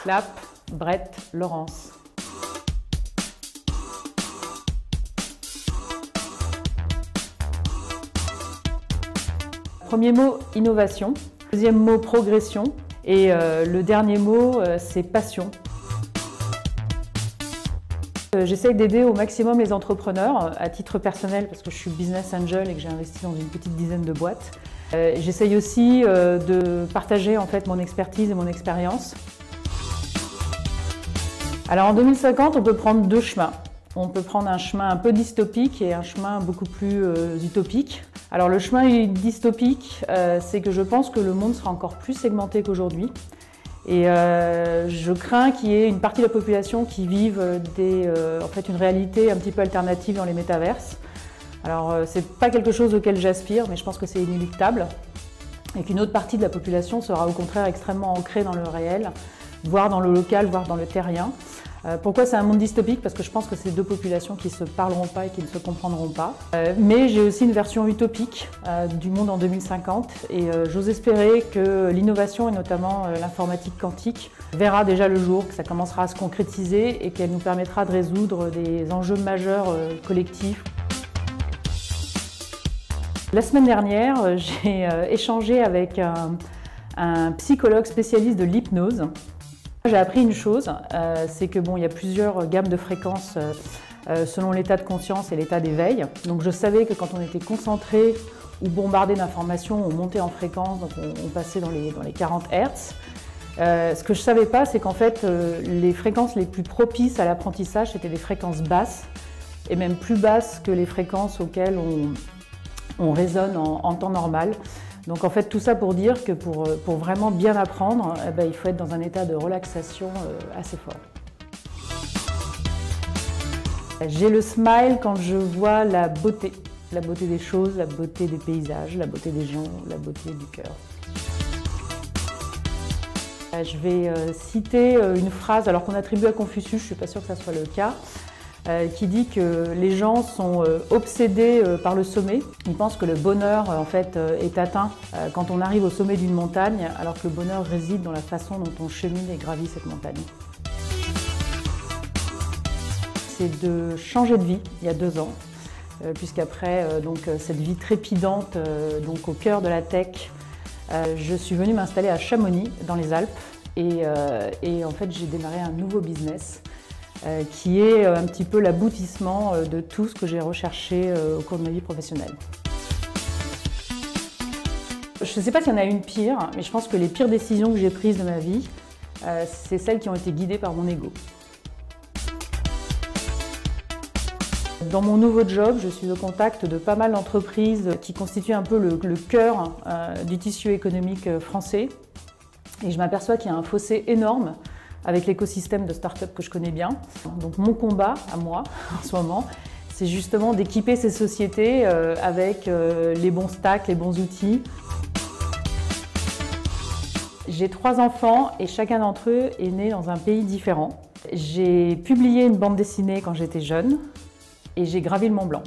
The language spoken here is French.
Clap, Brett, Laurence. Premier mot, innovation. Deuxième mot, progression. Et le dernier mot, c'est passion. J'essaye d'aider au maximum les entrepreneurs à titre personnel parce que je suis business angel et que j'ai investi dans une petite dizaine de boîtes. J'essaye aussi de partager en fait mon expertise et mon expérience. Alors en 2050, on peut prendre deux chemins. On peut prendre un chemin un peu dystopique et un chemin beaucoup plus utopique. Alors le chemin dystopique, c'est que je pense que le monde sera encore plus segmenté qu'aujourd'hui. Et je crains qu'il y ait une partie de la population qui vive en fait une réalité un petit peu alternative dans les métaverses. Alors c'est pas quelque chose auquel j'aspire, mais je pense que c'est inéluctable. Et qu'une autre partie de la population sera au contraire extrêmement ancrée dans le réel, voire dans le local, voire dans le terrien. Pourquoi c'est un monde dystopique? Parce que je pense que c'est deux populations qui ne se parleront pas et qui ne se comprendront pas. Mais j'ai aussi une version utopique du monde en 2050 et j'ose espérer que l'innovation et notamment l'informatique quantique verra déjà le jour, que ça commencera à se concrétiser et qu'elle nous permettra de résoudre des enjeux majeurs collectifs. La semaine dernière, j'ai échangé avec un psychologue spécialiste de l'hypnose. J'ai appris une chose, c'est que il y a plusieurs gammes de fréquences selon l'état de conscience et l'état d'éveil. Donc je savais que quand on était concentré ou bombardé d'informations, on montait en fréquence, donc on passait dans les 40 Hz. Ce que je ne savais pas, c'est qu'en fait, les fréquences les plus propices à l'apprentissage, c'était des fréquences basses, et même plus basses que les fréquences auxquelles on résonne en temps normal. Donc en fait tout ça pour dire que pour vraiment bien apprendre, il faut être dans un état de relaxation assez fort. J'ai le smile quand je vois la beauté des choses, la beauté des paysages, la beauté des gens, la beauté du cœur. Je vais citer une phrase alors qu'on attribue à Confucius, je ne suis pas sûre que ça soit le cas, qui dit que les gens sont obsédés par le sommet. Ils pensent que le bonheur en fait, est atteint quand on arrive au sommet d'une montagne, alors que le bonheur réside dans la façon dont on chemine et gravit cette montagne. C'est de changer de vie il y a 2 ans, puisqu'après cette vie trépidante au cœur de la tech, je suis venue m'installer à Chamonix, dans les Alpes, et en fait j'ai démarré un nouveau business qui est un petit peu l'aboutissement de tout ce que j'ai recherché au cours de ma vie professionnelle. Je ne sais pas s'il y en a une pire, mais je pense que les pires décisions que j'ai prises de ma vie, c'est celles qui ont été guidées par mon ego. Dans mon nouveau job, je suis au contact de pas mal d'entreprises qui constituent un peu le cœur du tissu économique français. Et je m'aperçois qu'il y a un fossé énorme avec l'écosystème de start-up que je connais bien. Donc mon combat, à moi, en ce moment, c'est justement d'équiper ces sociétés avec les bons stacks, les bons outils. J'ai 3 enfants et chacun d'entre eux est né dans un pays différent. J'ai publié une bande dessinée quand j'étais jeune et j'ai gravi le Mont Blanc.